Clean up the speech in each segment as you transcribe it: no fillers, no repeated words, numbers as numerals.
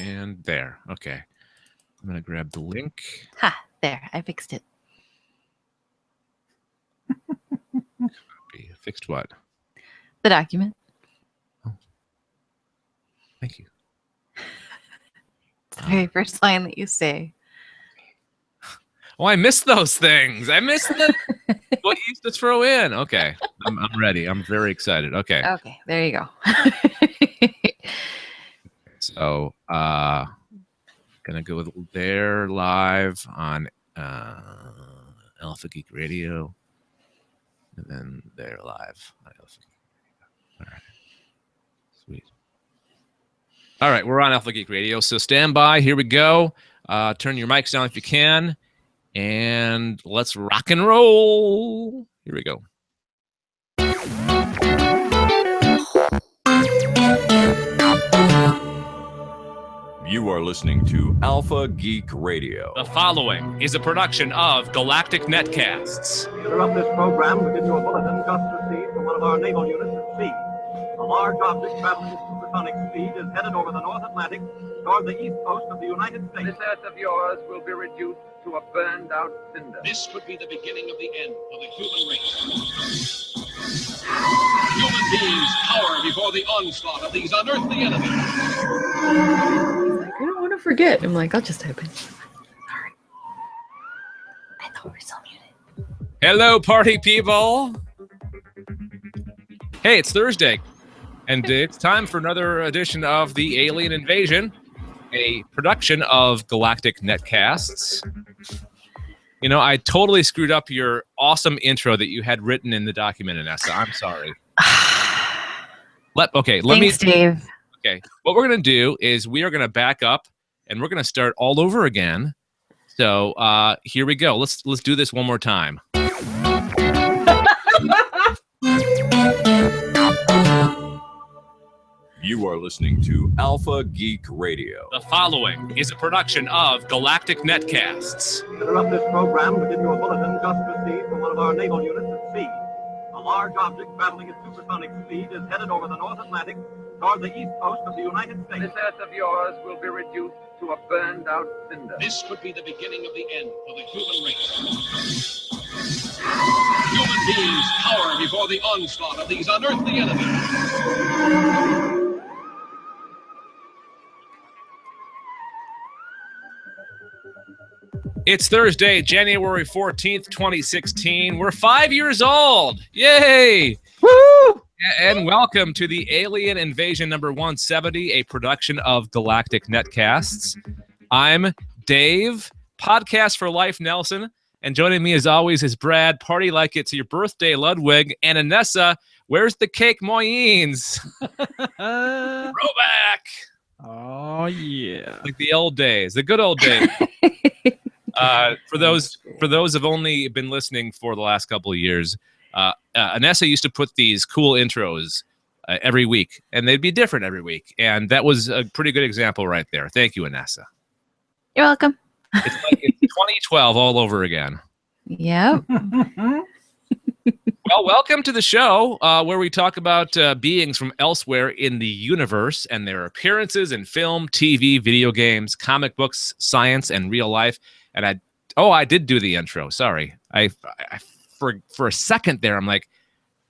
And there. Okay. I'm going to grab the link. Ha, there. I fixed it. Fixed what? The document. Oh. Thank you. It's the very first line that you say. Oh, I missed those things. I missed the what you used to throw in. Okay. I'm ready. I'm very excited. Okay. Okay, there you go. So, gonna go there live on Alpha Geek Radio, and then they're live on Alpha Geek Radio. All right, sweet. All right, we're on Alpha Geek Radio, so stand by. Here we go. Turn your mics down if you can, and let's rock and roll. Here we go. You are listening to Alpha Geek Radio. The following is a production of Galactic Netcasts. We interrupt this program to give you a bulletin just received from one of our naval units at sea. A large object traveling at supersonic speed is headed over the North Atlantic toward the east coast of the United States. This earth of yours will be reduced to a burned-out cinder. This could be the beginning of the end of the human race. Human beings cower before the onslaught of these unearthly enemies. I don't want to forget. I'm like, I'll just type it. Sorry. I thought we were still muted. Hello, party people. Hey, it's Thursday, and it's time for another edition of The Alien Invasion, a production of Galactic Netcasts. You know, I totally screwed up your awesome intro that you had written in the document, Inessa. I'm sorry. Thanks, Dave. Okay, what we're going to do is we are going to back up, and we're going to start all over again. So here we go. Let's do this one more time. You are listening to Alpha Geek Radio. The following is a production of Galactic Netcasts. We interrupt this program to give you a bulletin just received from one of our naval units at sea. A large object traveling at supersonic speed is headed over the North Atlantic toward the east coast of the United States. This earth of yours will be reduced to a burned-out cinder. This could be the beginning of the end of the human race. Human beings cower before the onslaught of these unearthly enemies. It's Thursday, January 14th, 2016. We're 5 years old. Yay! Woo! And welcome to the Alien Invasion number 170, a production of Galactic Netcasts. I'm Dave, Podcast for Life Nelson, and joining me as always is Brad, Party Like It's Your Birthday Ludwig, and Inessa, Where's the Cake Moyens? Throwback! Oh, yeah. Like the old days, the good old days. For those who've only been listening for the last couple of years, Inessa used to put these cool intros every week, and they'd be different every week. And that was a pretty good example right there. Thank you, Inessa. You're welcome. It's like it's 2012 all over again. Yep. Well, welcome to the show where we talk about beings from elsewhere in the universe and their appearances in film, TV, video games, comic books, science, and real life. And I did do the intro. Sorry. I for a second there, I'm like,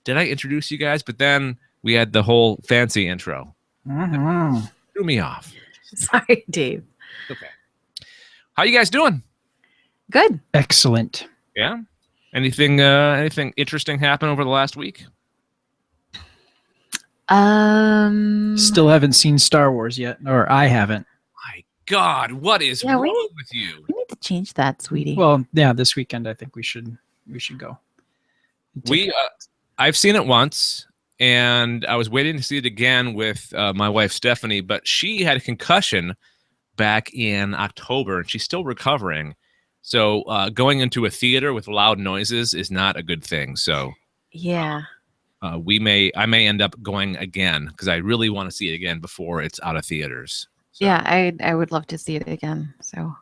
did I introduce you guys? But then we had the whole fancy intro. Mm-hmm. Threw me off. Sorry, Dave. Okay. How you guys doing? Good. Excellent. Yeah. Anything interesting happen over the last week? Still haven't seen Star Wars yet, or I haven't. My God, what is wrong with you? We need to change that, sweetie. Well, yeah, this weekend I think we should go. I've seen it once, and I was waiting to see it again with my wife Stephanie, but she had a concussion back in October, and she's still recovering. So going into a theater with loud noises is not a good thing. So yeah, I may end up going again because I really want to see it again before it's out of theaters. So. Yeah, I would love to see it again. So,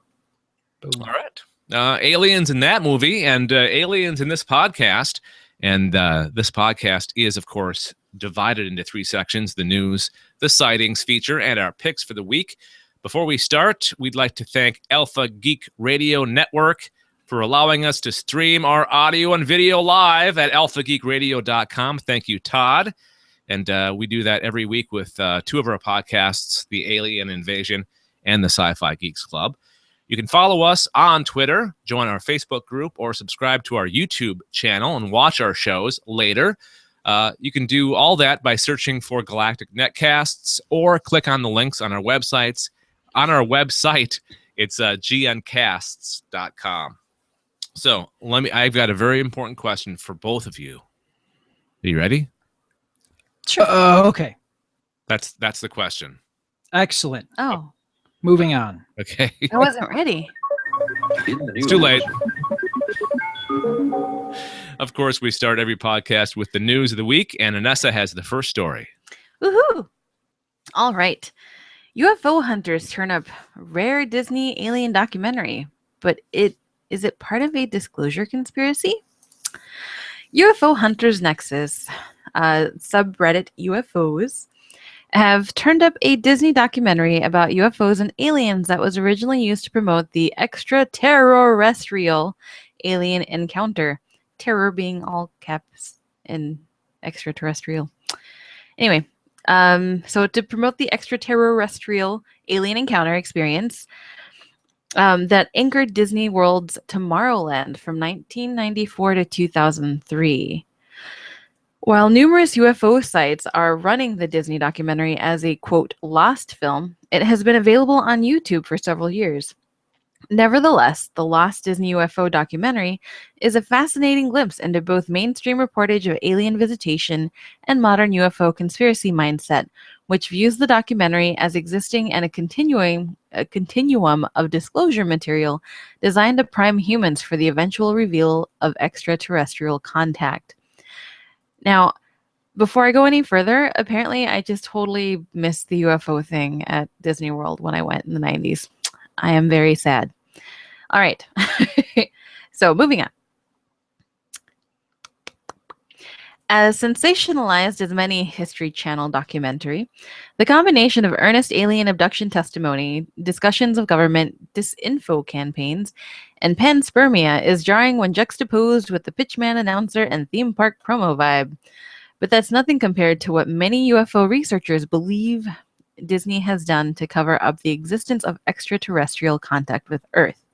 boom. All right, aliens in that movie and aliens in this podcast, and this podcast is of course divided into three sections: the news, the sightings feature, and our picks for the week. Before we start, we'd like to thank Alpha Geek Radio Network for allowing us to stream our audio and video live at alphageekradio.com. Thank you, Todd. And we do that every week with two of our podcasts, The Alien Invasion and the Sci-Fi Geeks Club. You can follow us on Twitter, join our Facebook group, or subscribe to our YouTube channel and watch our shows later. You can do all that by searching for Galactic Netcasts or click on the links on our websites. On our website, it's gncasts.com. So I've got a very important question for both of you. Are you ready? Sure. Okay. That's the question. Excellent. Oh, Moving on. Okay. I wasn't ready. It's too late. Of course, we start every podcast with the news of the week, and Anessa has the first story. Woohoo! All right. UFO hunters turn up rare Disney alien documentary, but is it part of a disclosure conspiracy? UFO Hunters Nexus, subreddit UFOs, have turned up a Disney documentary about UFOs and aliens that was originally used to promote the extraterrestrial alien encounter. Terror being all caps and extraterrestrial. Anyway, so to promote the extraterrestrial alien encounter experience that anchored Disney World's Tomorrowland from 1994 to 2003. While numerous UFO sites are running the Disney documentary as a, quote, lost film, it has been available on YouTube for several years. Nevertheless, the Lost Disney UFO documentary is a fascinating glimpse into both mainstream reportage of alien visitation and modern UFO conspiracy mindset, which views the documentary as existing in a continuum of disclosure material designed to prime humans for the eventual reveal of extraterrestrial contact. Now, before I go any further, apparently I just totally missed the UFO thing at Disney World when I went in the 90s. I am very sad. All right. So moving on. As sensationalized as many History Channel documentary, the combination of earnest alien abduction testimony, discussions of government disinfo campaigns, and panspermia is jarring when juxtaposed with the pitchman announcer and theme park promo vibe. But that's nothing compared to what many UFO researchers believe Disney has done to cover up the existence of extraterrestrial contact with Earth.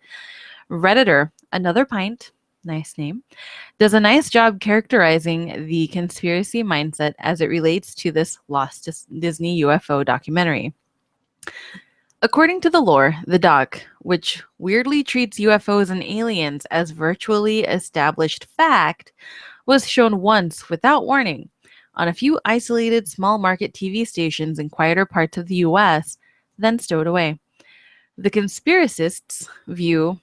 Redditor, Another Pint, nice name, does a nice job characterizing the conspiracy mindset as it relates to this Lost Disney UFO documentary. According to the lore, the doc, which weirdly treats UFOs and aliens as virtually established fact, was shown once without warning on a few isolated small market TV stations in quieter parts of the US, then stowed away. The conspiracists' view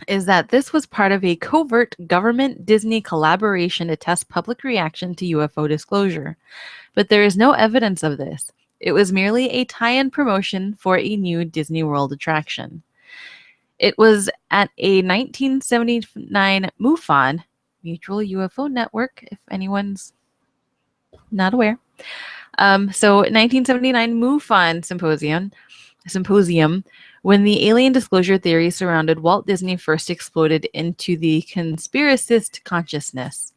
is that this was part of a covert government-Disney collaboration to test public reaction to UFO disclosure. But there is no evidence of this. It was merely a tie-in promotion for a new Disney World attraction. It was at a 1979 MUFON, Mutual UFO Network, if anyone's not aware. So 1979 MUFON symposium, when the alien disclosure theory surrounded Walt Disney first exploded into the conspiracist consciousness.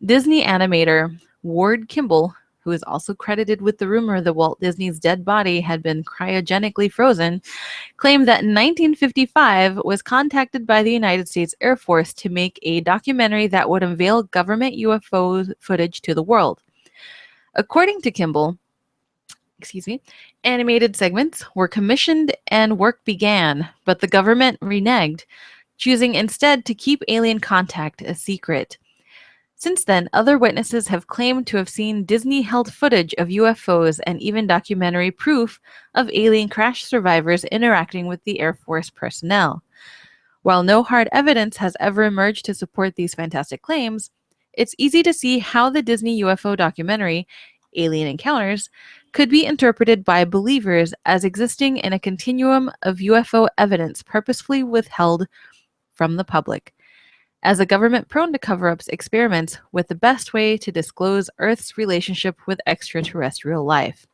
Disney animator Ward Kimball, who is also credited with the rumor that Walt Disney's dead body had been cryogenically frozen, claimed that in 1955 was contacted by the United States Air Force to make a documentary that would unveil government UFO footage to the world. According to Kimball, animated segments were commissioned and work began, but the government reneged, choosing instead to keep alien contact a secret. Since then, other witnesses have claimed to have seen Disney-held footage of UFOs and even documentary proof of alien crash survivors interacting with the Air Force personnel. While no hard evidence has ever emerged to support these fantastic claims, it's easy to see how the Disney UFO documentary, Alien Encounters, could be interpreted by believers as existing in a continuum of UFO evidence purposefully withheld from the public, as a government prone to cover-ups experiments with the best way to disclose Earth's relationship with extraterrestrial life.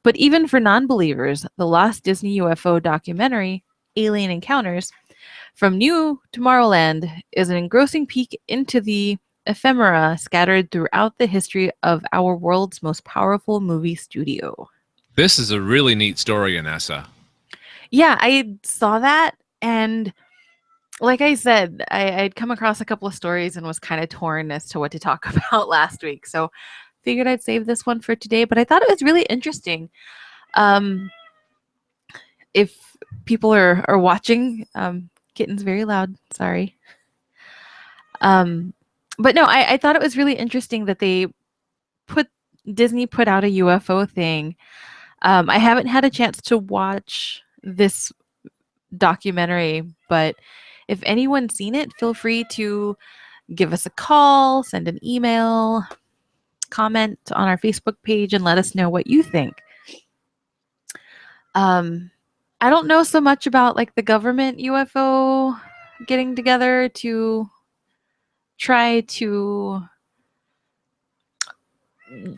But even for non-believers, the lost Disney UFO documentary, Alien Encounters, From New Tomorrowland, is an engrossing peek into the ephemera scattered throughout the history of our world's most powerful movie studio. This is a really neat story, Anessa. Yeah, I saw that, and like I said, I'd come across a couple of stories and was kind of torn as to what to talk about last week. So figured I'd save this one for today, but I thought it was really interesting. If people are watching, kitten's very loud, sorry. But no, I thought it was really interesting that Disney put out a UFO thing. I haven't had a chance to watch this documentary, but if anyone's seen it, feel free to give us a call, send an email, comment on our Facebook page, and let us know what you think. I don't know so much about like the government UFO getting together to try to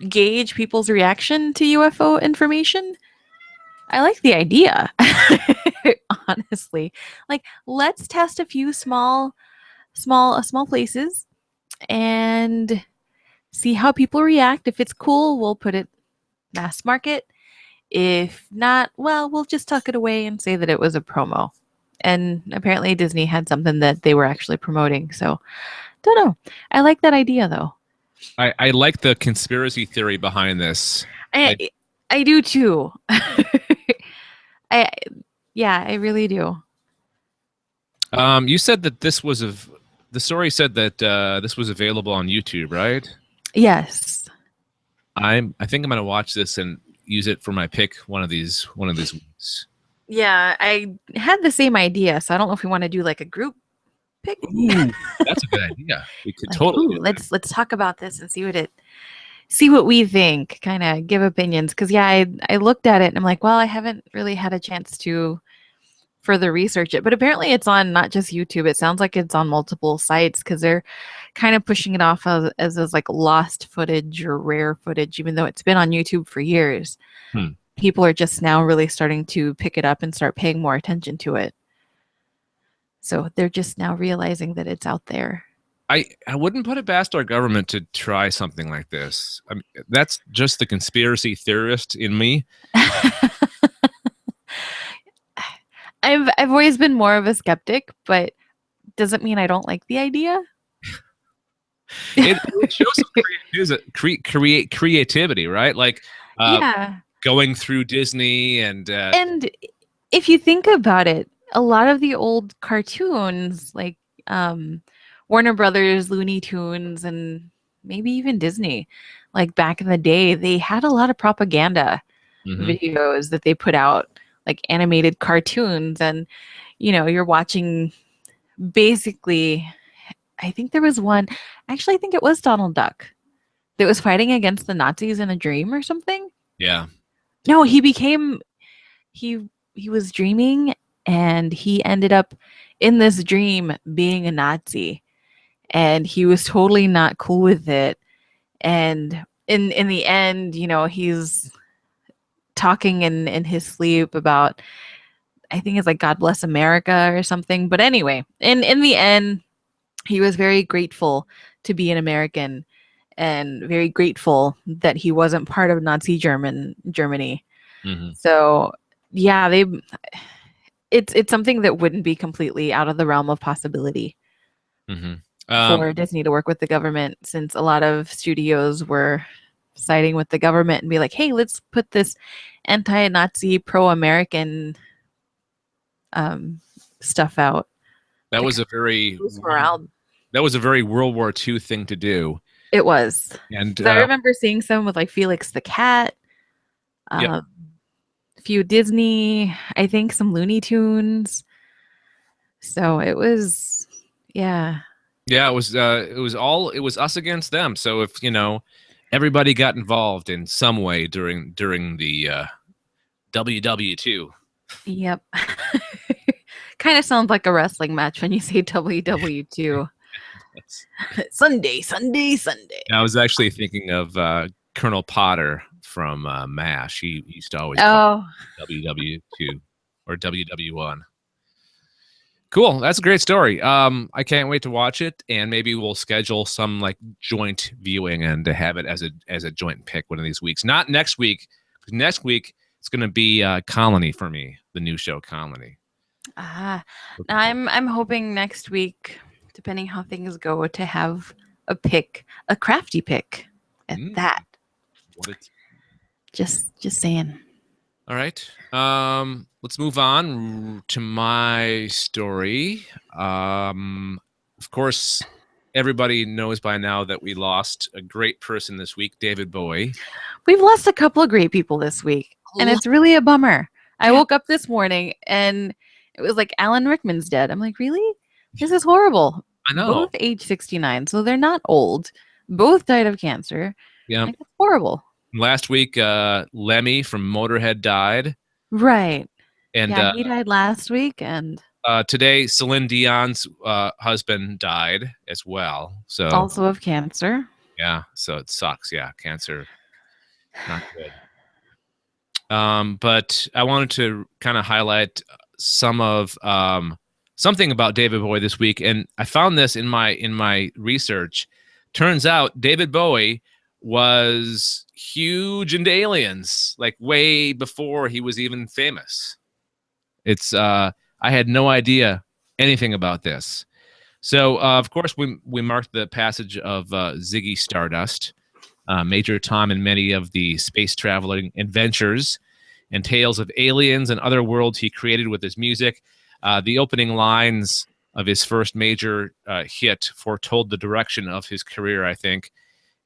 gauge people's reaction to UFO information. I like the idea, honestly. Like, let's test a few small places and see how people react. If it's cool, we'll put it mass market. If not, well, we'll just tuck it away and say that it was a promo. And apparently Disney had something that they were actually promoting. So, don't know. I like that idea, though. I like the conspiracy theory behind this. I do, too. I really do. You said that the story said that this was available on YouTube, right? Yes. I think I'm going to watch this and use it for my pick one of these weeks. Yeah, I had the same idea, so I don't know if we want to do like a group pick. Ooh, that's a good idea. We could like, totally. Let's talk about this and see what we think. Kind of give opinions, because I looked at it and I'm like, well, I haven't really had a chance to further research it, but apparently it's on not just YouTube. It sounds like it's on multiple sites because they're kind of pushing it off as like lost footage or rare footage, even though it's been on YouTube for years. People are just now really starting to pick it up and start paying more attention to it. So they're just now realizing that it's out there. I wouldn't put it past our government to try something like this. I mean, that's just the conspiracy theorist in me. I've always been more of a skeptic, but doesn't mean I don't like the idea. It shows some creativity, right? Like going through Disney and if you think about it, a lot of the old cartoons, like Warner Brothers, Looney Tunes, and maybe even Disney, like back in the day, they had a lot of propaganda videos that they put out, like animated cartoons, and you're watching basically. I think there was one. Actually, I think it was Donald Duck that was fighting against the Nazis in a dream or something. Yeah. No, he was dreaming, and he ended up in this dream being a Nazi, and he was totally not cool with it. And in the end, he's talking in his sleep about, I think it's like God Bless America or something. But anyway, in the end, he was very grateful to be an American and very grateful that he wasn't part of Nazi Germany. So yeah, it's something that wouldn't be completely out of the realm of possibility for Disney to work with the government, since a lot of studios were siding with the government and be like, hey, let's put this anti-Nazi, pro-American stuff out. That was a very World War II thing to do. It was. And I remember seeing some with like Felix the Cat, a few Disney, I think some Looney Tunes. So it was, yeah. Yeah, it was us against them. So if, everybody got involved in some way during the WW2. Yep. Kind of sounds like a wrestling match when you say WW2. Sunday. I was actually thinking of Colonel Potter from MASH. He used to always Oh, WW2 or WW1. Cool. That's a great story. I can't wait to watch it, and maybe we'll schedule some like joint viewing and to have it as a joint pick one of these weeks. Not next week. Next week it's going to be Colony for me, the new show Colony. I'm hoping next week, depending how things go, to have a crafty pick at that. Just saying. All right. Let's move on to my story. Of course, everybody knows by now that we lost a great person this week, David Bowie. We've lost a couple of great people this week, and it's really a bummer. I woke up this morning and it was like Alan Rickman's dead. I'm like, really? This is horrible. I know. Both age 69, so they're not old. Both died of cancer. Yeah. Like, it's horrible. Last week, Lemmy from Motorhead died. Right. And yeah, he died last week, and today Celine Dion's husband died as well. So also of cancer. Yeah, so it sucks. Yeah, cancer, not good. But I wanted to kind of highlight something about David Bowie this week, and I found this in my research. Turns out David Bowie was huge into aliens, like way before he was even famous. It's I had no idea anything about this. So of course we marked the passage of Ziggy Stardust, Major Tom, and many of the space traveling adventures and tales of aliens and other worlds he created with his music. The opening lines of his first major hit foretold the direction of his career, I think.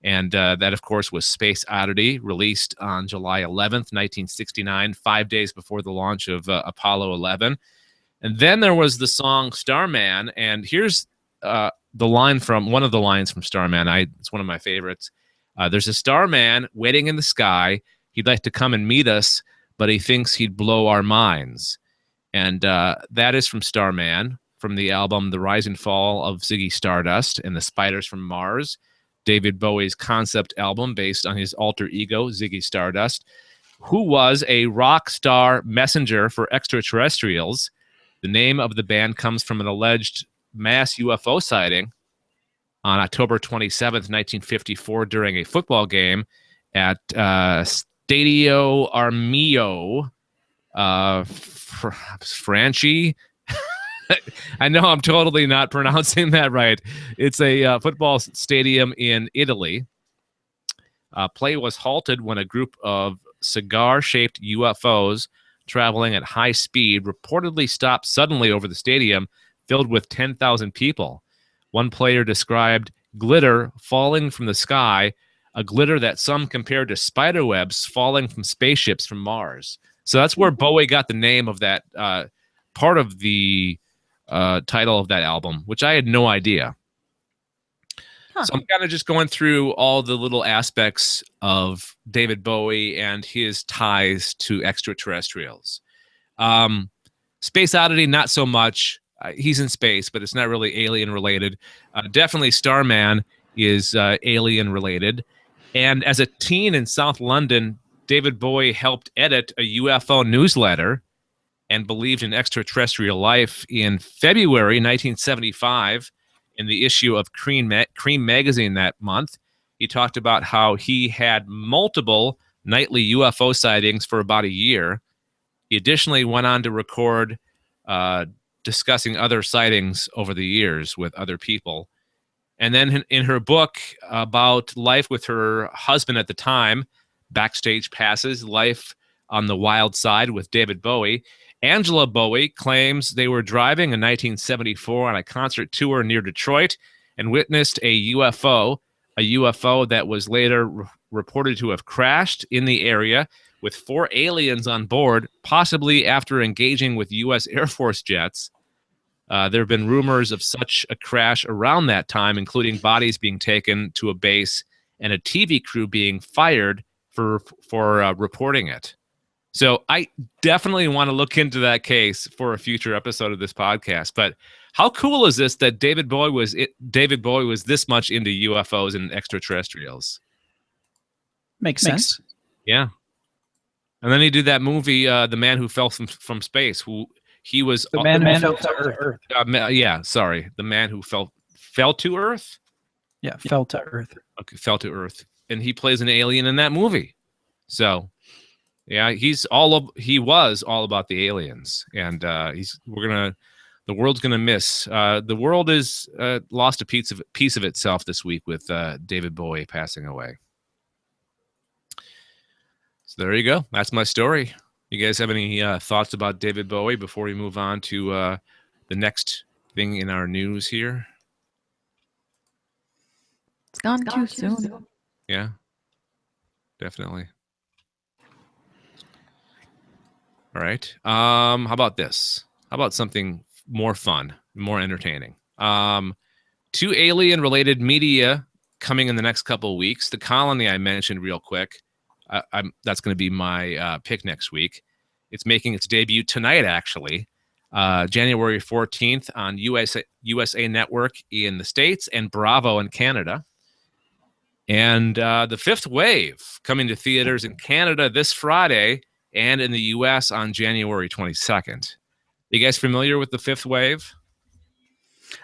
And that, of course, was Space Oddity, released on July 11th, 1969, 5 days before the launch of Apollo 11. And then there was the song Starman. And here's the line from one of the lines from Starman. It's one of my favorites. There's a starman waiting in the sky. He'd like to come and meet us, but he thinks he'd blow our minds. And that is from Starman, from the album The Rise and Fall of Ziggy Stardust and the Spiders from Mars, David Bowie's concept album based on his alter ego, Ziggy Stardust, who was a rock star messenger for extraterrestrials. The name of the band comes from an alleged mass UFO sighting on October 27th, 1954, during a football game at Stadio Armio Franchi. I know I'm totally not pronouncing that right. It's a football stadium in Italy. Play was halted when a group of cigar-shaped UFOs traveling at high speed reportedly stopped suddenly over the stadium, filled with 10,000 people. One player described glitter falling from the sky, a glitter that some compared to spider webs falling from spaceships from Mars. So that's where Bowie got the name of that part of the title of that album, which I had no idea. So I'm kind of just going through all the little aspects of David Bowie and his ties to extraterrestrials. Space Oddity, not so much. He's in space, but it's not really alien related. Definitely Starman is alien related. And as a teen in South London, David Bowie helped edit a UFO newsletter and believed in extraterrestrial life. In February 1975, in the issue of Cream magazine that month, he talked about how he had multiple nightly UFO sightings for about a year. He additionally went on to record discussing other sightings over the years with other people. And then in her book about life with her husband at the time, Backstage Passes, Life on the Wild Side with David Bowie, Angela Bowie claims they were driving in 1974 on a concert tour near Detroit and witnessed a UFO that was later reported to have crashed in the area with 4 aliens on board, possibly after engaging with U.S. Air Force jets. There have been rumors of such a crash around that time, including bodies being taken to a base and a TV crew being fired for reporting it. So I definitely want to look into that case for a future episode of this podcast. But how cool is this that David Bowie was this much into UFOs and extraterrestrials? Makes sense. Yeah. And then he did that movie, The Man Who Fell from Space. He was The Man Who Fell to Earth. Yeah, sorry, The Man Who fell to Earth. Yeah, fell to Earth. Okay, fell to Earth, and he plays an alien in that movie. So, yeah, he was all about the aliens, and the world's gonna miss. The world is lost a piece of itself this week with David Bowie passing away. So there you go. That's my story. You guys have any thoughts about David Bowie before we move on to the next thing in our news here? It's gone too soon. Yeah, definitely. All right. How about this? How about something more fun, more entertaining? 2 alien-related media coming in the next couple of weeks. The Colony I mentioned real quick. That's going to be my pick next week. It's making its debut tonight, actually, January 14th on USA Network in the States and Bravo in Canada. And The Fifth Wave coming to theaters in Canada this Friday and in the U.S. on January 22nd. You guys familiar with The Fifth Wave?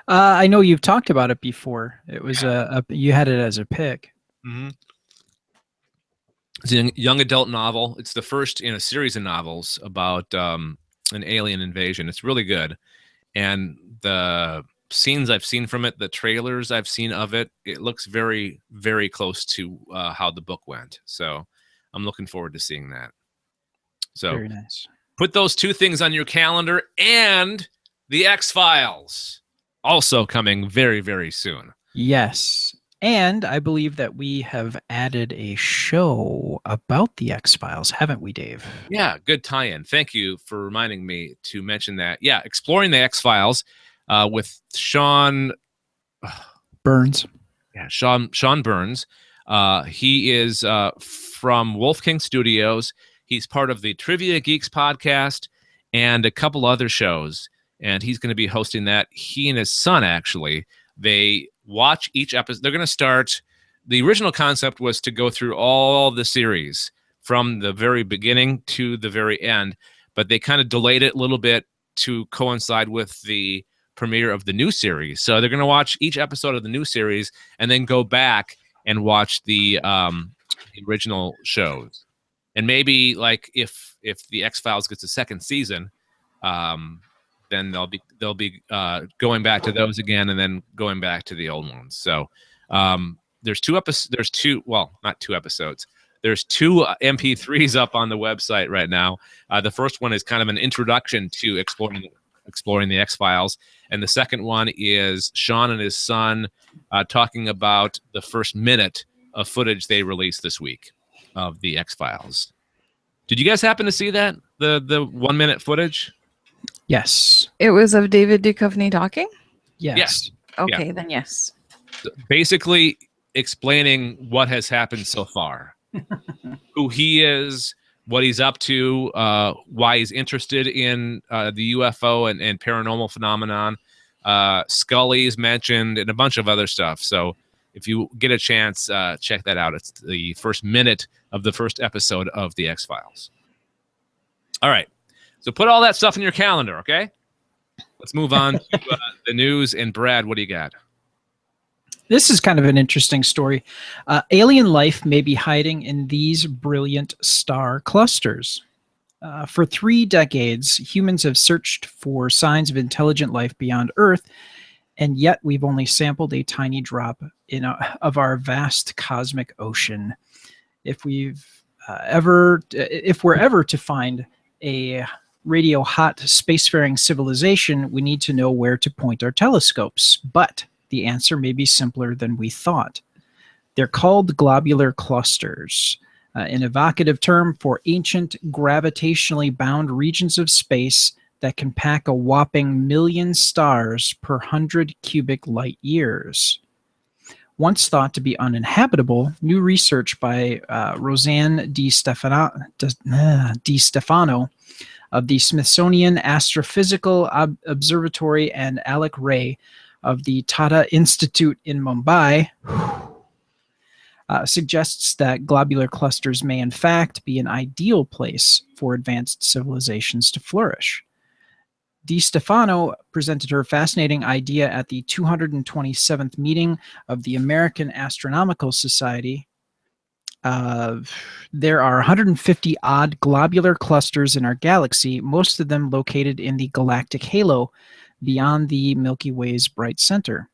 I know you've talked about it before. It was you had it as a pick. Mm-hmm. It's a young adult novel. It's the first in a series of novels about an alien invasion. It's really good. And the scenes I've seen from it, the trailers I've seen of it, it looks very, very close to how the book went. So I'm looking forward to seeing that. So Very nice. Put those 2 things on your calendar, and the X-Files also coming very, very soon. Yes. And I believe that we have added a show about the X-Files, haven't we, Dave? Yeah, good tie-in. Thank you for reminding me to mention that. Yeah, Exploring the X-Files with Sean Burns. Yeah, Sean Burns. He is from Wolf King Studios. He's part of the Trivia Geeks podcast and a couple other shows, and he's going to be hosting that. He and his son, actually, they watch each episode. They're going to start. The original concept was to go through all the series from the very beginning to the very end, but they kind of delayed it a little bit to coincide with the premiere of the new series. So they're going to watch each episode of the new series and then go back and watch the original shows. And maybe, like, if the X-Files gets a second season, then they'll be going back to those again, and then going back to the old ones. So there's 2 episodes. Not 2 episodes. There's 2 MP3s up on the website right now. The first one is kind of an introduction to exploring the X-Files, and the second one is Sean and his son talking about the first minute of footage they released this week of the X-Files. Did you guys happen to see that? The 1 minute footage? Yes. It was of David Duchovny talking? Yes. Okay, then yes. Basically explaining what has happened so far. Who he is, what he's up to, why he's interested in the UFO and paranormal phenomenon. Scully's mentioned, and a bunch of other stuff. So if you get a chance, check that out. It's the first minute of the first episode of The X-Files. All right. So put all that stuff in your calendar, okay? Let's move on to the news. And Brad, what do you got? This is kind of an interesting story. Alien life may be hiding in these brilliant star clusters. For 3 decades, humans have searched for signs of intelligent life beyond Earth, and yet we've only sampled a tiny drop of our vast cosmic ocean. If we're ever to find a radio hot spacefaring civilization, we need to know where to point our telescopes. But the answer may be simpler than we thought. They're called globular clusters, an evocative term for ancient gravitationally bound regions of space that can pack a whopping 1,000,000 stars per 100 cubic light years. Once thought to be uninhabitable, new research by Rosanne Di Stefano of the Smithsonian Astrophysical Observatory and Alec Ray of the Tata Institute in Mumbai suggests that globular clusters may in fact be an ideal place for advanced civilizations to flourish. Di Stefano presented her fascinating idea at the 227th meeting of the American Astronomical Society. There are 150 odd globular clusters in our galaxy, most of them located in the galactic halo beyond the Milky Way's bright center.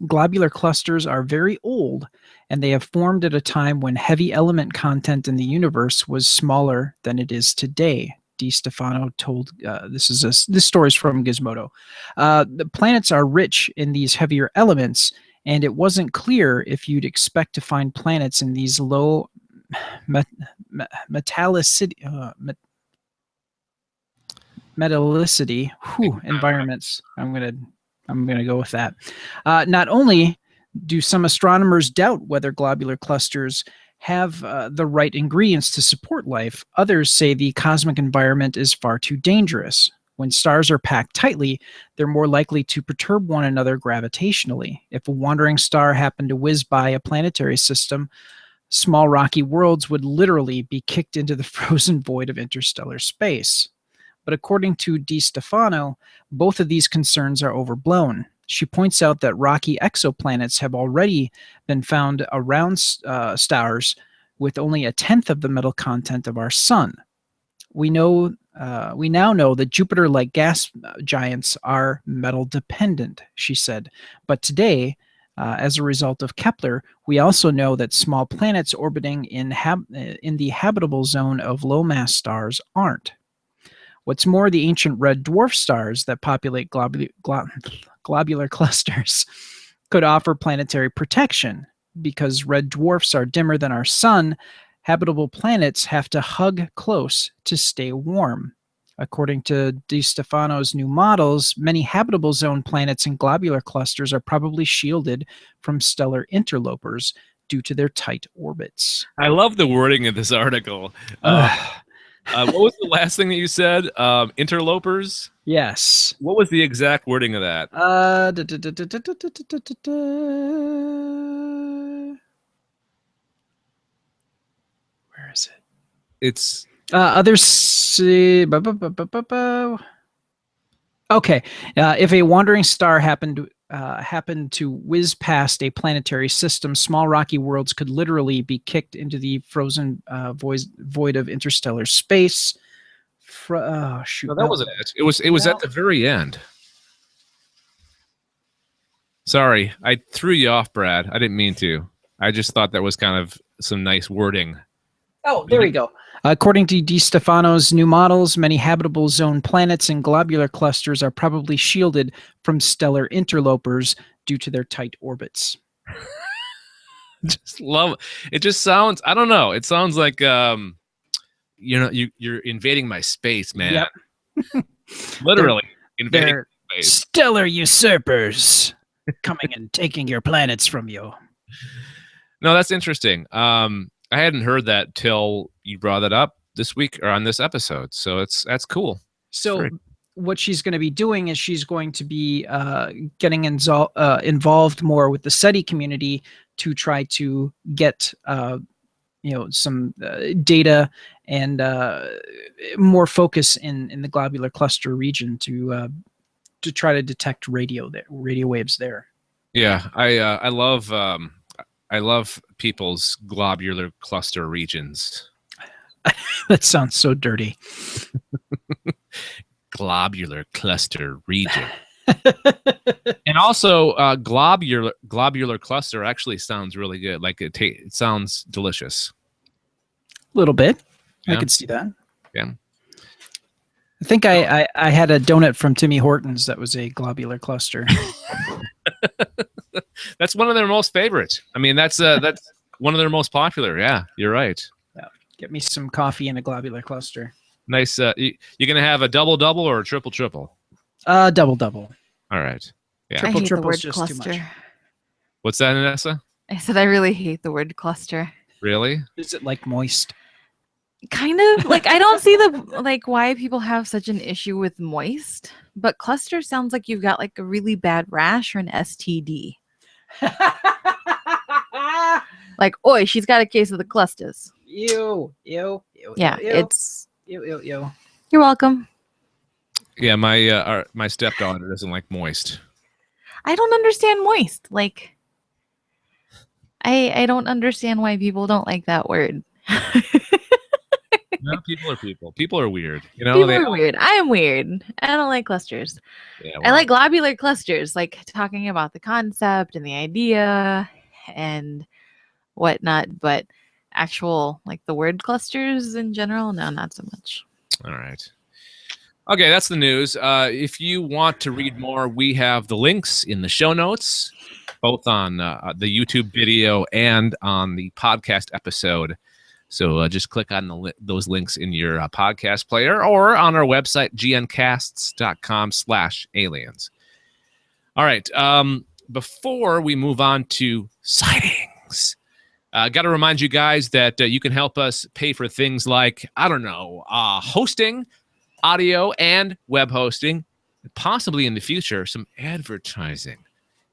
Globular clusters are very old, and they have formed at a time when heavy element content in the universe was smaller than it is today. Di Stefano told this story is from Gizmodo. The planets are rich in these heavier elements, and it wasn't clear if you'd expect to find planets in these low metallicity environments. I'm gonna go with that. Not only do some astronomers doubt whether globular clusters have the right ingredients to support life, others say the cosmic environment is far too dangerous. When stars are packed tightly, they're more likely to perturb one another gravitationally. If a wandering star happened to whiz by a planetary system, small rocky worlds would literally be kicked into the frozen void of interstellar space. But according to Di Stefano, both of these concerns are overblown. She points out that rocky exoplanets have already been found around stars with only 1/10 of the metal content of our sun. We now know that Jupiter-like gas giants are metal dependent, she said. But today, as a result of Kepler, we also know that small planets orbiting in the habitable zone of low-mass stars aren't. What's more, the ancient red dwarf stars that populate globular clusters could offer planetary protection. Because red dwarfs are dimmer than our sun, habitable planets have to hug close to stay warm. According to Di Stefano's new models, many habitable zone planets and globular clusters are probably shielded from stellar interlopers due to their tight orbits. I love the wording of this article. What was the last thing that you said? Interlopers? Yes. What was the exact wording of that? Where is it? It's others. Okay. If a wandering star happened to whiz past a planetary system, small rocky worlds could literally be kicked into the frozen void of interstellar space. Shoot! No, that wasn't it. It was at the very end. Sorry, I threw you off, Brad. I didn't mean to. I just thought that was kind of some nice wording. Oh, there we go. According to Di Stefano's new models, many habitable zone planets and globular clusters are probably shielded from stellar interlopers due to their tight orbits. Just love it. Just sounds, I don't know. It sounds like you're invading my space, man. Yep. Literally invading space. Stellar usurpers coming and taking your planets from you. No, that's interesting. I hadn't heard that till you brought that up this week or on this episode. So that's cool. So what she's going to be doing is she's going to be getting involved more with the SETI community to try to get some data and more focus in the globular cluster region to try to detect radio waves there. Yeah, I love people's globular cluster regions. That sounds so dirty. Globular cluster region. And also, globular cluster actually sounds really good. Like it sounds delicious. A little bit. Yeah. I could see that. Yeah. I think I had a donut from Timmy Hortons that was a globular cluster. That's one of their most favorites. I mean, that's one of their most popular. Yeah, you're right. Yeah. Get me some coffee and a globular cluster. Nice. You're gonna have a double or a triple? Double. All right. Yeah. I hate the Triple's word just too much. cluster. What's that, Vanessa? I said I really hate the word cluster. Really? Is it like moist? Kind of. Like, I don't see why people have such an issue with moist, but cluster sounds like you've got like a really bad rash or an STD. Like, oi, she's got a case of the clusters. Ew. Yeah, it's. Ew. You're welcome. Yeah, my stepdaughter doesn't like moist. I don't understand moist. Like, I don't understand why people don't like that word. No, people are people. People are weird. You know, People they are weird. I am weird. I don't like clusters. Yeah, I like globular clusters, like talking about the concept and the idea and whatnot, but actual, like the word clusters in general, no, not so much. All right. Okay, that's the news. If you want to read more, we have the links in the show notes, both on the YouTube video and on the podcast episode. So just click on those links in your podcast player or on our website, gncasts.com/aliens. All right. Before we move on to sightings, got to remind you guys that you can help us pay for things like, I don't know, hosting, audio, and web hosting, possibly in the future, some advertising.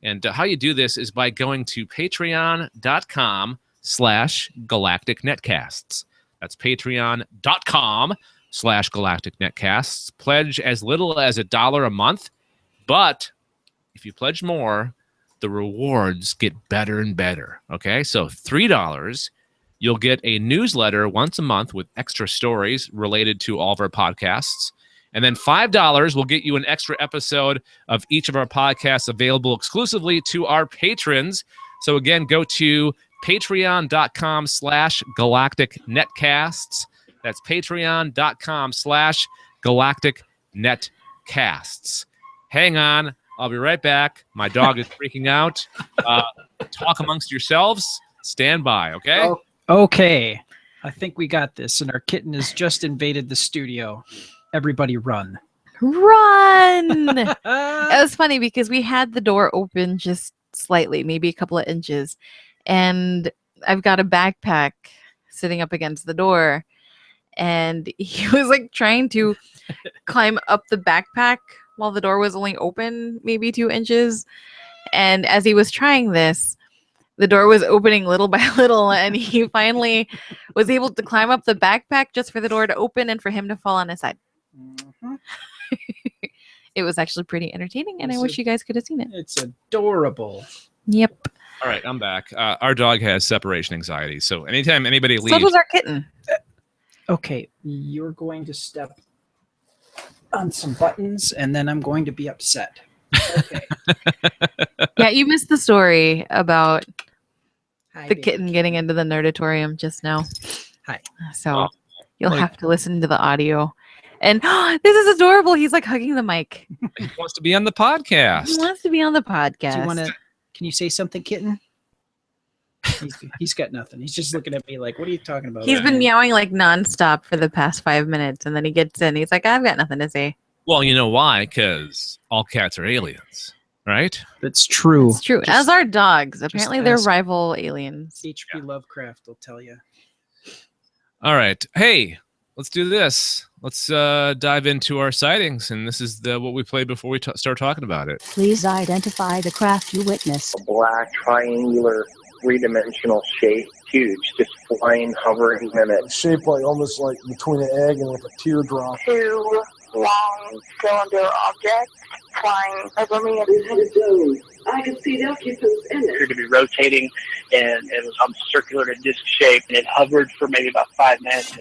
And how you do this is by going to patreon.com/Galactic Netcasts. That's patreon.com/Galactic Netcasts. Pledge as little as $1 a month, but if you pledge more, the rewards get better and better. Okay, so $3, you'll get a newsletter once a month with extra stories related to all of our podcasts. And then $5 will get you an extra episode of each of our podcasts available exclusively to our patrons. So again, go to patreon.com/Galactic Netcasts. That's patreon.com/Galactic Netcasts. Hang on. I'll be right back. My dog is freaking out. Talk amongst yourselves. Stand by, okay? Oh, okay. I think we got this, and our kitten has just invaded the studio. Everybody run. Run! It was funny because we had the door open just slightly, maybe a couple of inches, and I've got a backpack sitting up against the door, and he was like trying to climb up the backpack while the door was only open maybe 2 inches. And as he was trying this, the door was opening little by little, and he finally was able to climb up the backpack just for the door to open and for him to fall on his side. Mm-hmm. It was actually pretty entertaining, and I wish you guys could have seen it. It's adorable. Yep. All right, I'm back. Our dog has separation anxiety, so anytime anybody leaves... So does our kitten. Okay, you're going to step on some buttons, and then I'm going to be upset. Okay. Yeah, you missed the story about Hi, the baby. kitten getting into the nerdatorium just now. Hi. So you'll Like- have to listen to the audio. And this is adorable. He's like hugging the mic. He wants to be on the He podcast. wants to be on the podcast. Do you want to? Can you say something, kitten? He's got nothing. He's just looking at me like, "What are you talking about?" He's been meowing like nonstop for the past 5 minutes, and then he gets in. He's like, "I've got nothing to say." Well, you know why? Because all cats are aliens, right? That's true. It's true. Just As are dogs. Apparently, they're ask- rival aliens. H.P. Lovecraft will tell you. All right. Hey, let's do this. Let's dive into our sightings, and this is what we played before we start talking about it. Please identify the craft you witnessed. Black, triangular, three-dimensional shape, huge, just flying, hovering minutes. Shaped like almost like between an egg and like a teardrop. 2 long cylinder objects flying over me. I could see the occupants in it. Appeared to be rotating, and it was circular to disc shape, and it hovered for maybe about 5 minutes.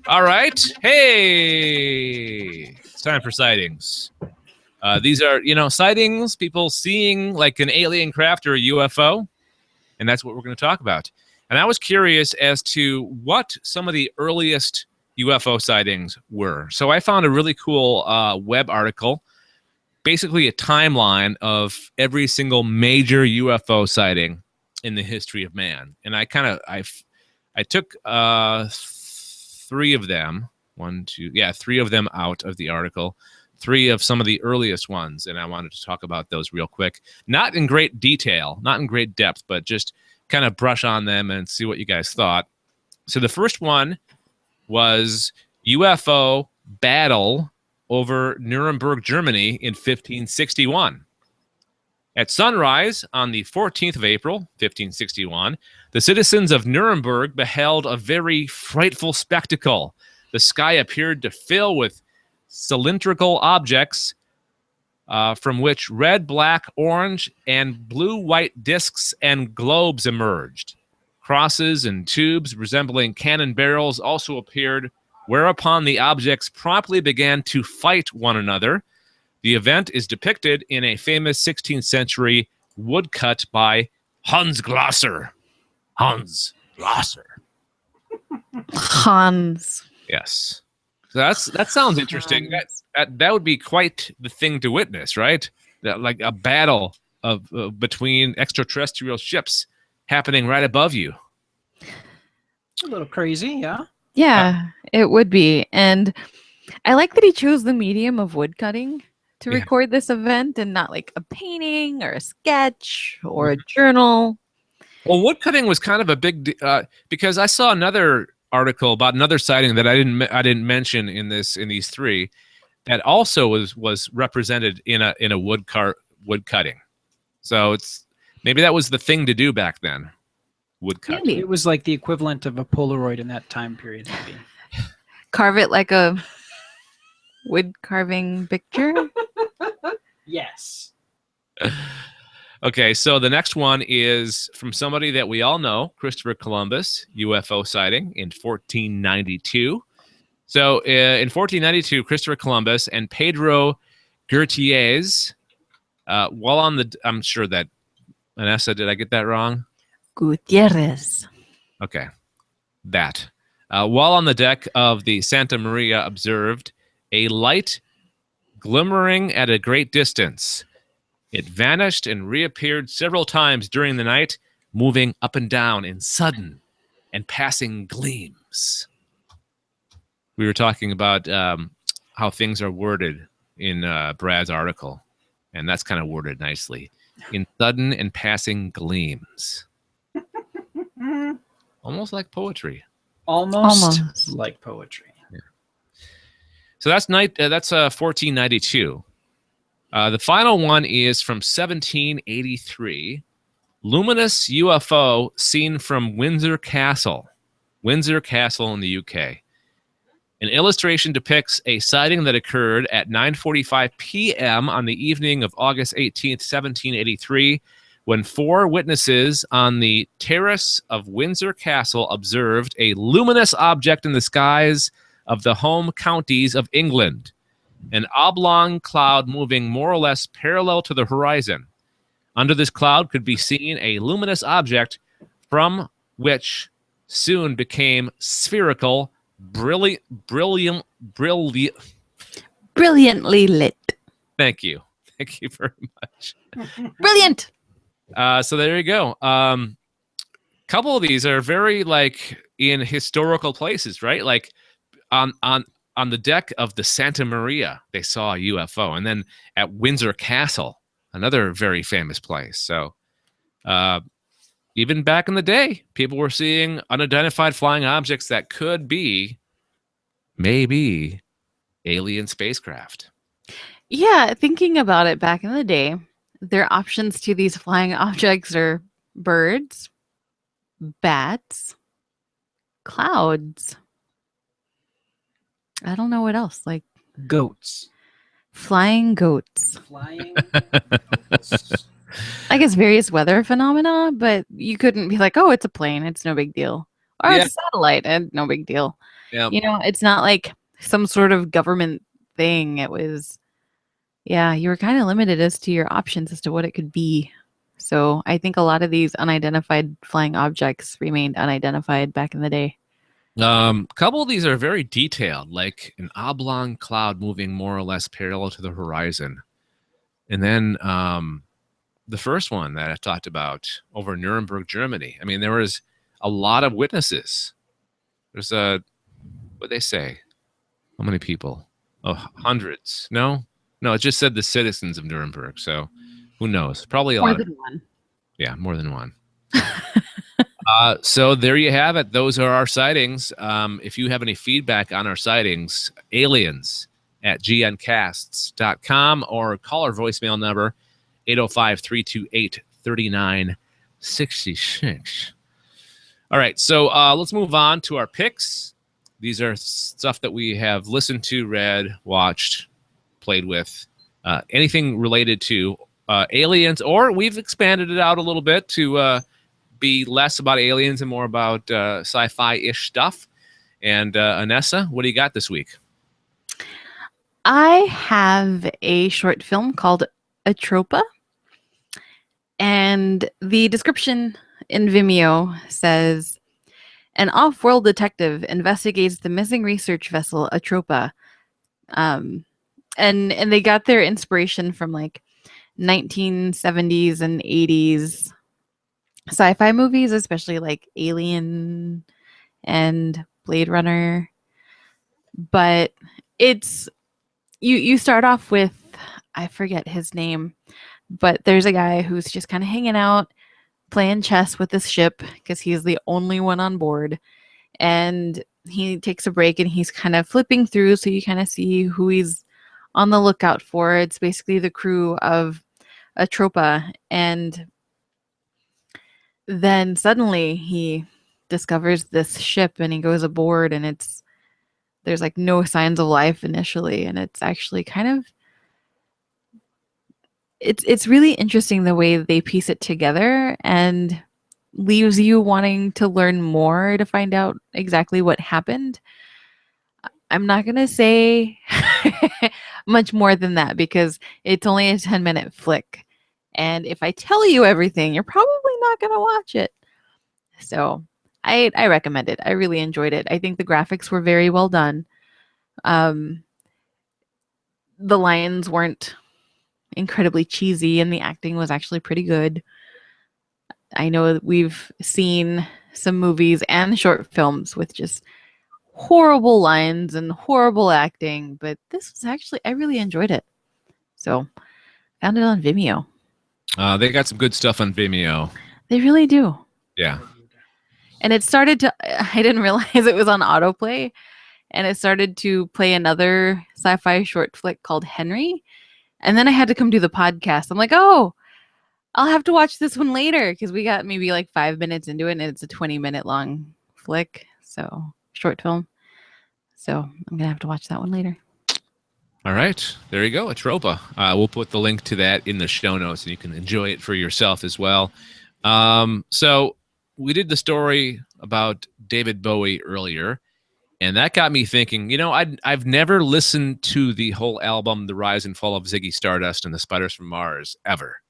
All right. Hey, it's time for sightings. These are, sightings, people seeing like an alien craft or a UFO, and that's what we're going to talk about. And I was curious as to what some of the earliest UFO sightings were. So I found a really cool web article, basically a timeline of every single major UFO sighting in the history of man. And I took 3 of them, 3 of them out of the article, 3 of some of the earliest ones, and I wanted to talk about those real quick. Not in great detail, not in great depth, but just kind of brush on them and see what you guys thought. So the first one was UFO battle over Nuremberg, Germany in 1561. At sunrise on the 14th of April, 1561, the citizens of Nuremberg beheld a very frightful spectacle. The sky appeared to fill with cylindrical objects from which red, black, orange, and blue-white discs and globes emerged. Crosses and tubes resembling cannon barrels also appeared, whereupon the objects promptly began to fight one another. The event is depicted in a famous 16th century woodcut by Hans Glasser. Hans Glasser. Hans. Yes. So that sounds interesting. That would be quite the thing to witness, right? Like a battle of between extraterrestrial ships happening right above you. A little crazy, yeah. Yeah, it would be. And I like that he chose the medium of woodcutting to record this event and not like a painting or a sketch or a journal. Well, woodcutting was kind of a big because I saw another article about another sighting that I didn't mention in these three that also was represented in a woodcutting. So maybe that was the thing to do back then. Woodcut. It was like the equivalent of a Polaroid in that time period. Maybe. Carve it like a wood carving picture. Yes. Okay, so the next one is from somebody that we all know, Christopher Columbus, UFO sighting in 1492. So in 1492, Christopher Columbus and Pedro Gutierrez, while on the, I'm sure that, Vanessa, did I get that wrong? Gutierrez. Okay, that. While on the deck of the Santa Maria observed a light glimmering at a great distance. It vanished and reappeared several times during the night, moving up and down in sudden and passing gleams. We were talking about how things are worded in Brad's article, and that's kind of worded nicely. In sudden and passing gleams. Almost like poetry. Almost like poetry. Yeah. So that's 1492. The final one is from 1783. Luminous UFO seen from Windsor Castle. Windsor Castle in the UK. An illustration depicts a sighting that occurred at 9:45 p.m. on the evening of August 18th, 1783, when 4 witnesses on the terrace of Windsor Castle observed a luminous object in the skies of the home counties of England, an oblong cloud moving more or less parallel to the horizon. Under this cloud could be seen a luminous object from which soon became spherical, brilliantly lit. Thank you very much. Brilliant. So there you go. Couple of these are very like in historical places, right? Like on the deck of the Santa Maria, they saw a UFO, and then at Windsor Castle, another very famous place. So even back in the day, people were seeing unidentified flying objects that could be maybe alien spacecraft. Yeah, thinking about it back in the day, their options to these flying objects are birds, bats, clouds. I don't know what else. Like goats. Flying goats. Flying goats. I guess various weather phenomena, but you couldn't be like, oh, it's a plane. It's no big deal. Or it's a satellite. And no big deal. Yeah. You know, it's not like some sort of government thing. It was, you were kind of limited as to your options as to what it could be. So I think a lot of these unidentified flying objects remained unidentified back in the day. A couple of these are very detailed, like an oblong cloud moving more or less parallel to the horizon. And then the first one that I talked about over Nuremberg, Germany. I mean, there was a lot of witnesses. There's what'd they say? How many people? Oh, hundreds. No, it just said the citizens of Nuremberg. So who knows? Probably a lot. More than one. Yeah, more than one. So there you have it. Those are our sightings. If you have any feedback on our sightings, aliens@gncasts.com, or call our voicemail number 805-328-3966. All right, so let's move on to our picks. These are stuff that we have listened to, read, watched, played with, anything related to aliens, or we've expanded it out a little bit to be less about aliens and more about sci-fi-ish stuff. And Anessa, what do you got this week? I have a short film called Atropa, and the description in Vimeo says, an off-world detective investigates the missing research vessel Atropa. And they got their inspiration from like 1970s and 80s sci-fi movies, especially like Alien and Blade Runner. But it's you start off with, I forget his name, but there's a guy who's just kind of hanging out playing chess with this ship because he's the only one on board, and he takes a break and he's kind of flipping through, so you kind of see who he's on the lookout for. It's basically the crew of Atropa, and then suddenly he discovers this ship and he goes aboard, and there's like no signs of life initially, and it's actually kind of it's really interesting the way they piece it together and leaves you wanting to learn more to find out exactly what happened. I'm not going to say much more than that because it's only a 10-minute flick. And if I tell you everything, you're probably not going to watch it. So I recommend it. I really enjoyed it. I think the graphics were very well done. The lines weren't incredibly cheesy, and the acting was actually pretty good. I know that we've seen some movies and short films with just horrible lines and horrible acting, but this was actually, I really enjoyed it. So found it on Vimeo. They got some good stuff on Vimeo. They really do. Yeah. And it started to, I didn't realize it was on autoplay, and it started to play another sci-fi short flick called Henry. And then I had to come do the podcast. I'm like, oh, I'll have to watch this one later because we got maybe like 5 minutes into it, and it's a 20-minute long flick, so short film. So I'm gonna have to watch that one later. All right, there you go, Atropa. We'll put the link to that in the show notes, and you can enjoy it for yourself as well. So we did the story about David Bowie earlier, and that got me thinking, you know, I've never listened to the whole album, The Rise and Fall of Ziggy Stardust and the Spiders from Mars, ever.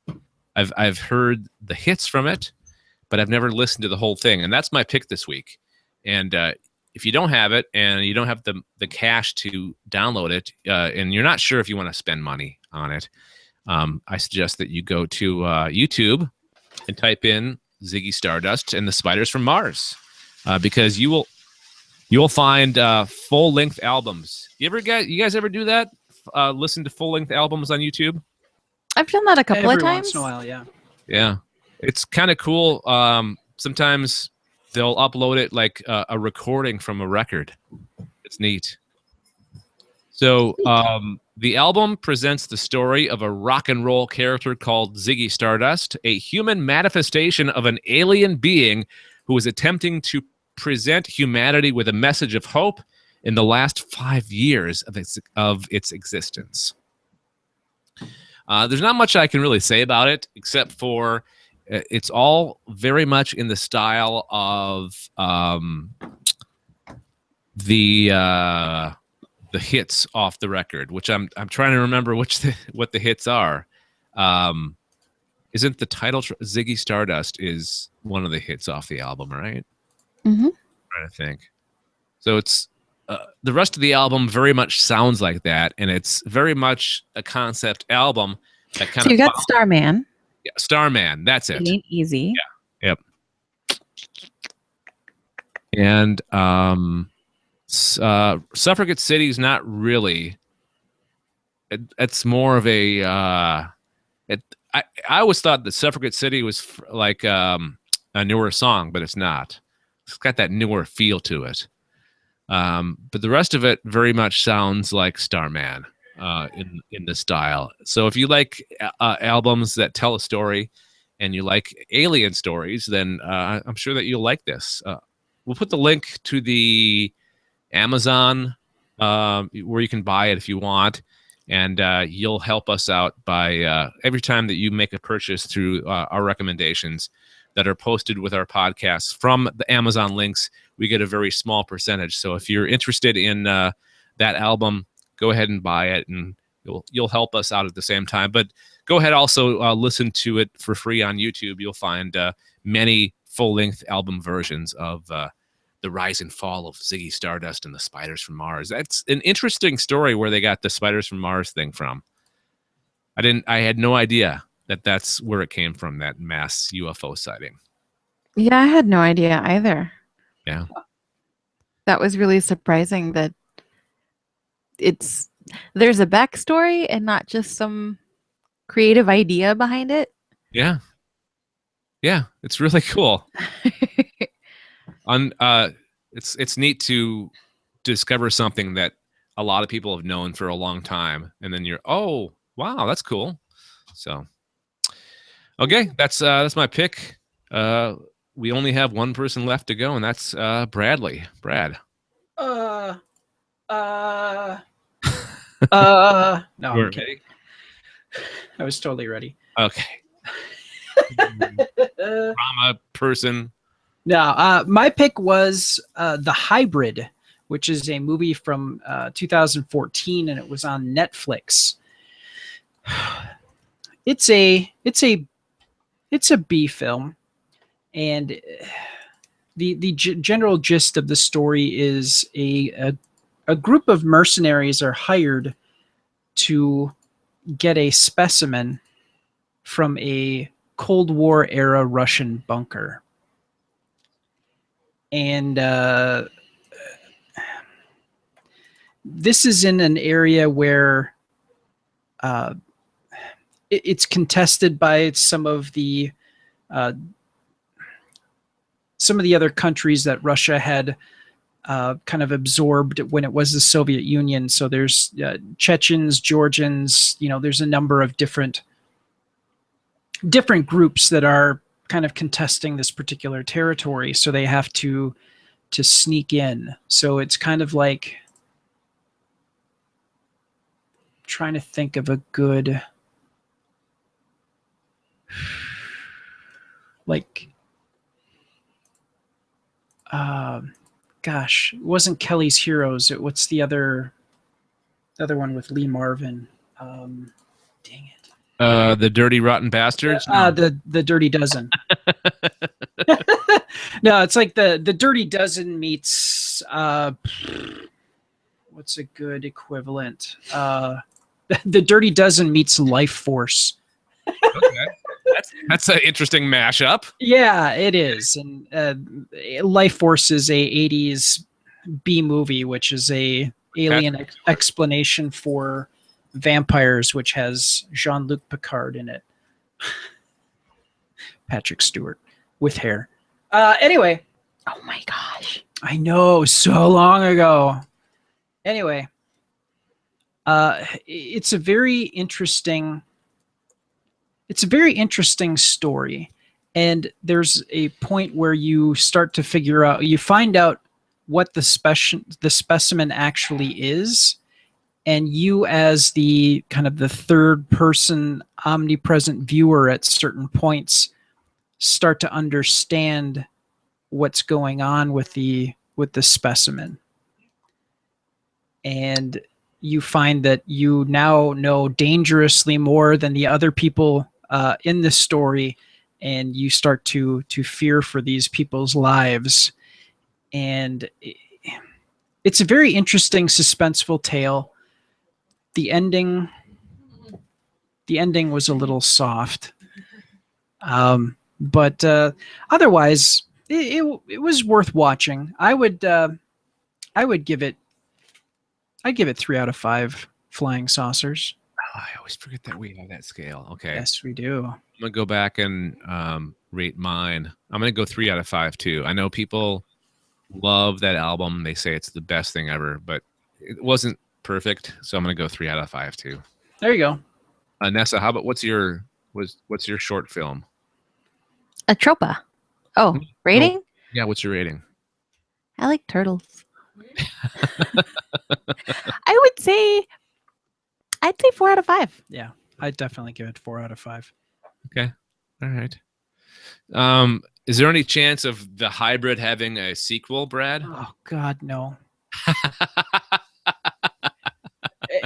I've heard the hits from it, but I've never listened to the whole thing, and that's my pick this week. And if you don't have it and you don't have the cash to download it, and you're not sure if you want to spend money on it, I suggest that you go to YouTube and type in Ziggy Stardust and the Spiders from Mars, because you will find full-length albums. You guys ever do that? Listen to full-length albums on YouTube? I've done that a couple of times. Every once in a while, yeah. Yeah. It's kind of cool. Sometimes they'll upload it like a recording from a record. It's neat. So the album presents the story of a rock and roll character called Ziggy Stardust, a human manifestation of an alien being who is attempting to present humanity with a message of hope in the last 5 years of its existence. There's not much I can really say about it, except for it's all very much in the style of the hits off the record, which I'm trying to remember what the hits are. Isn't the title Ziggy Stardust is one of the hits off the album, right? Mm-hmm. I'm trying to think. So it's the rest of the album very much sounds like that, and it's very much a concept album. That kind so you got Starman. Yeah, Starman. That's it. It ain't easy. Yeah. Yep. And Suffragette City is not really. It's more of a. I always thought that Suffragette City was like a newer song, but it's not. It's got that newer feel to it. But the rest of it very much sounds like Starman. in the style. So if you like albums that tell a story, and you like alien stories, then I'm sure that you'll like this. We'll put the link to the Amazon where you can buy it if you want, and you'll help us out by every time that you make a purchase through our recommendations that are posted with our podcasts from the Amazon links. We get a very small percentage. So if you're interested in that album, go ahead and buy it, and you'll help us out at the same time. But go ahead also listen to it for free on YouTube. You'll find many full-length album versions of The Rise and Fall of Ziggy Stardust and the Spiders from Mars. That's an interesting story where they got the Spiders from Mars thing from. I had no idea that that's where it came from, that mass UFO sighting. Yeah, I had no idea either. Yeah. That was really surprising that there's a backstory and not just some creative idea behind it. Yeah. Yeah, it's really cool. It's neat to discover something that a lot of people have known for a long time, and then you're, oh wow, that's cool. So okay, that's my pick. We only have one person left to go, and that's Bradley. Brad. No, I'm You're kidding. I was totally ready. Okay. Drama person. No, my pick was The Hybrid, which is a movie from 2014, and it was on Netflix. It's a B film, and the general gist of the story is a group of mercenaries are hired to get a specimen from a Cold War era Russian bunker. And this is in an area where it's contested by some of the other countries that Russia had kind of absorbed when it was the Soviet Union. So there's Chechens, Georgians, there's a number of different groups that are kind of contesting this particular territory. So they have to sneak in. So it's kind of like trying to think of a good, like, gosh, it wasn't Kelly's Heroes. What's the other one with Lee Marvin? Dang it. The Dirty Rotten Bastards? No. The Dirty Dozen. No, it's like the Dirty Dozen meets what's a good equivalent? The Dirty Dozen meets Life Force. Okay. That's an interesting mashup. Yeah, it is. And Life Force is a 80s B movie, which is a alien explanation for vampires, which has Jean-Luc Picard in it. Patrick Stewart with hair. Anyway. Oh my gosh. I know, so long ago. Anyway. It's a very interesting story. And there's a point where you start to figure out, you find out what the specimen actually is. And you, as the kind of the third person omnipresent viewer at certain points, start to understand what's going on with the specimen. And you find that you now know dangerously more than the other people in this story, and you start to fear for these people's lives. And it's a very interesting, suspenseful tale. The ending was a little soft, but otherwise it was worth watching. I'd give it 3 out of 5 flying saucers. Oh, I always forget that we have that scale. Okay. Yes, we do. I'm gonna go back and rate mine. I'm gonna go 3 out of 5 too. I know people love that album. They say it's the best thing ever, but it wasn't perfect. So I'm going to go 3 out of 5 too. There you go. Nessa, how about what's your short film? Atropa. Oh, rating? No. Yeah, what's your rating? I like turtles. I'd say 4 out of 5. Yeah, I'd definitely give it 4 out of 5. Okay. All right. Is there any chance of the hybrid having a sequel, Brad? Oh God, no.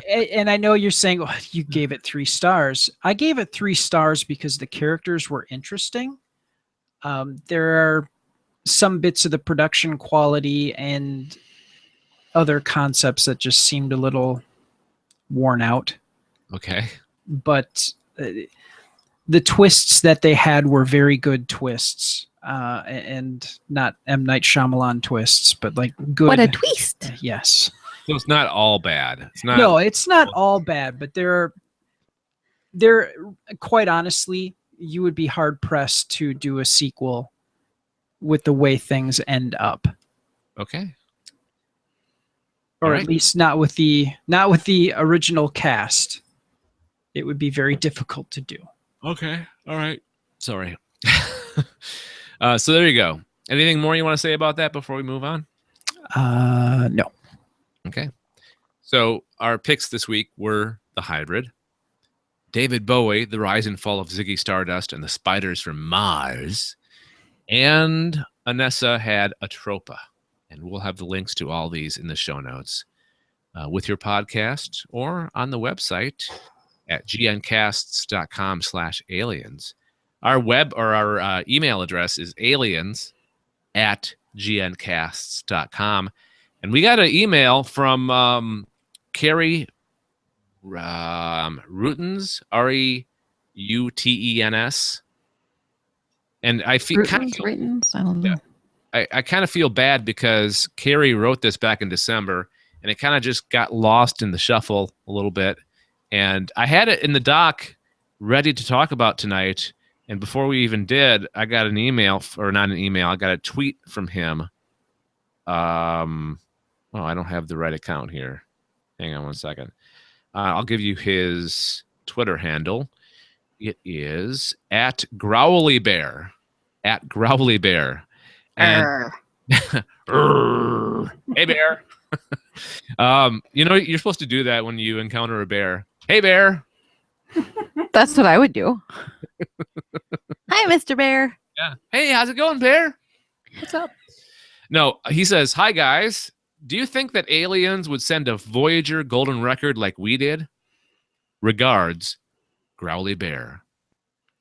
And I know you're saying, oh, you gave it 3 stars. I gave it 3 stars because the characters were interesting. There are some bits of the production quality and other concepts that just seemed a little worn out. Okay. But the twists that they had were very good twists, and not M. Night Shyamalan twists, but like good. What a twist! Yes. So it's not all bad. It's not. No, it's not all bad, but they're quite honestly, you would be hard pressed to do a sequel with the way things end up. Okay. Or at least not with the original cast. It would be very difficult to do. Okay. All right. Sorry. So there you go. Anything more you want to say about that before we move on? No. Okay. So our picks this week were The Hybrid, David Bowie, The Rise and Fall of Ziggy Stardust and the Spiders from Mars, and Anessa had Atropa. And we'll have the links to all these in the show notes with your podcast or on the website at gncasts.com/aliens. Our our email address is aliens@gncasts.com. And we got an email from Carrie Rutens, Reutens. And I feel Rutens? I don't know. I kind of feel bad because Carrie wrote this back in December, and it kind of just got lost in the shuffle a little bit. And I had it in the doc ready to talk about tonight. And before we even did, I got an email, or not an email, I got a tweet from him. Oh, I don't have the right account here. Hang on one second. I'll give you his Twitter handle. It is @GrowlyBear. @GrowlyBear. And hey, bear. You're supposed to do that when you encounter a bear. Hey, bear. That's what I would do. Hi, Mr. Bear. Yeah. Hey, how's it going, bear? What's up? No, he says, hi, guys. Do you think that aliens would send a Voyager golden record like we did? Regards, Growly Bear.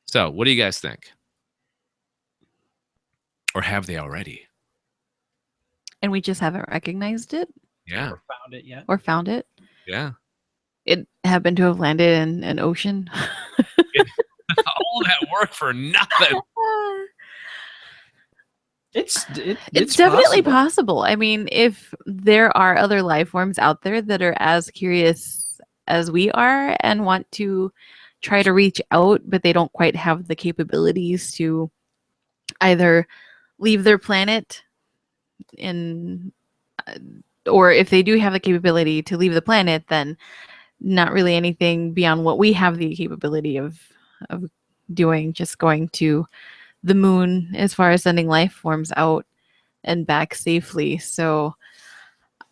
So, what do you guys think? Or have they already? And we just haven't recognized it? Yeah. Or found it yet. Or found it? Yeah. It happened to have landed in an ocean. All that work for nothing. It's definitely possible. I mean, if there are other life forms out there that are as curious as we are and want to try to reach out, but they don't quite have the capabilities to either leave their planet or if they do have the capability to leave the planet, then not really anything beyond what we have the capability of doing, just going to the moon as far as sending life forms out and back safely. So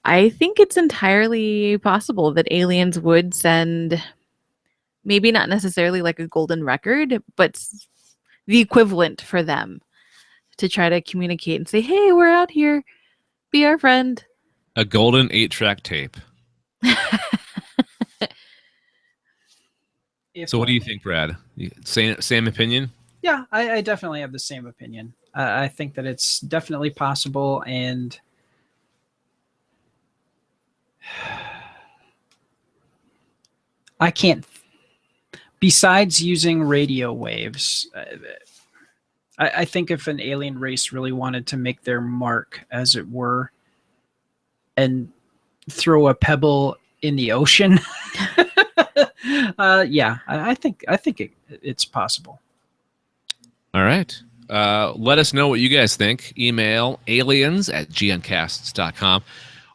I think it's entirely possible that aliens would send, maybe not necessarily like a golden record, but the equivalent for them to try to communicate and say, hey, we're out here. Be our friend. A golden 8-track tape. So what do you think, Brad? Same opinion? Yeah, I definitely have the same opinion. I think that it's definitely possible, and I can't, besides using radio waves, I think if an alien race really wanted to make their mark, as it were, and throw a pebble in the ocean, yeah, I think it's possible. All right. Let us know what you guys think. Email aliens@gncasts.com.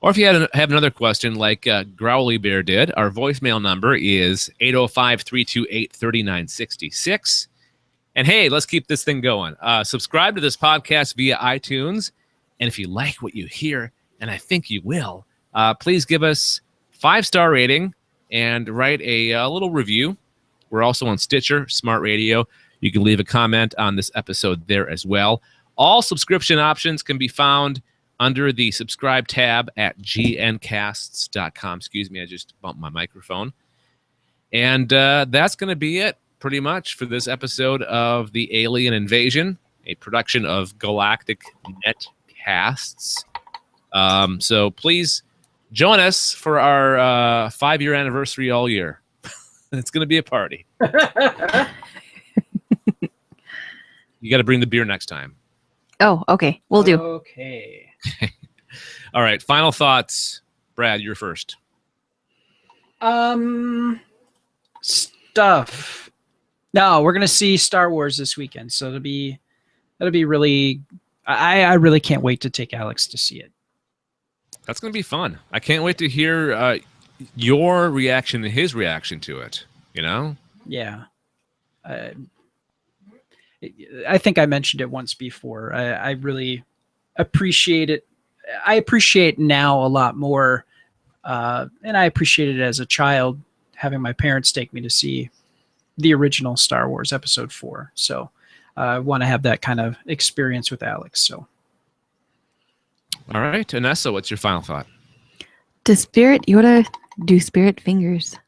Or if you have another question like Growly Bear did, our voicemail number is 805-328-3966. And hey, let's keep this thing going. Subscribe to this podcast via iTunes. And if you like what you hear, and I think you will, please give us 5-star rating and write a little review. We're also on Stitcher, Smart Radio. You can leave a comment on this episode there as well. All subscription options can be found under the subscribe tab at gncasts.com. Excuse me, I just bumped my microphone. And that's going to be it pretty much for this episode of The Alien Invasion, a production of Galactic Netcasts. So please join us for our 5-year anniversary all year. It's going to be a party. You got to bring the beer next time. Oh, okay. We'll do. Okay. All right. Final thoughts. Brad, you're first. Stuff. No, we're gonna see Star Wars this weekend, so that'll be really. I really can't wait to take Alex to see it. That's gonna be fun. I can't wait to hear your reaction and his reaction to it. You know? Yeah. I think I mentioned it once before. I really appreciate it. I appreciate now a lot more, and I appreciated it as a child, having my parents take me to see the original Star Wars Episode 4. So I want to have that kind of experience with Alex. So. All right. Anessa, what's your final thought? To Spirit Yoda, do Spirit fingers.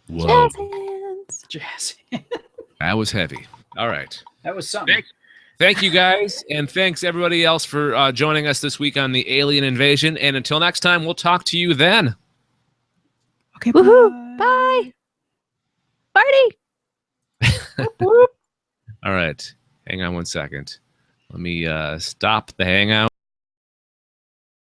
Whoa. Jazz. That was heavy. All right. That was something. Thank you, guys, and thanks everybody else for joining us this week on the Alien Invasion. And until next time, we'll talk to you then. Okay. Woohoo! Bye. Party. All right. Hang on one second. Let me stop the hangout.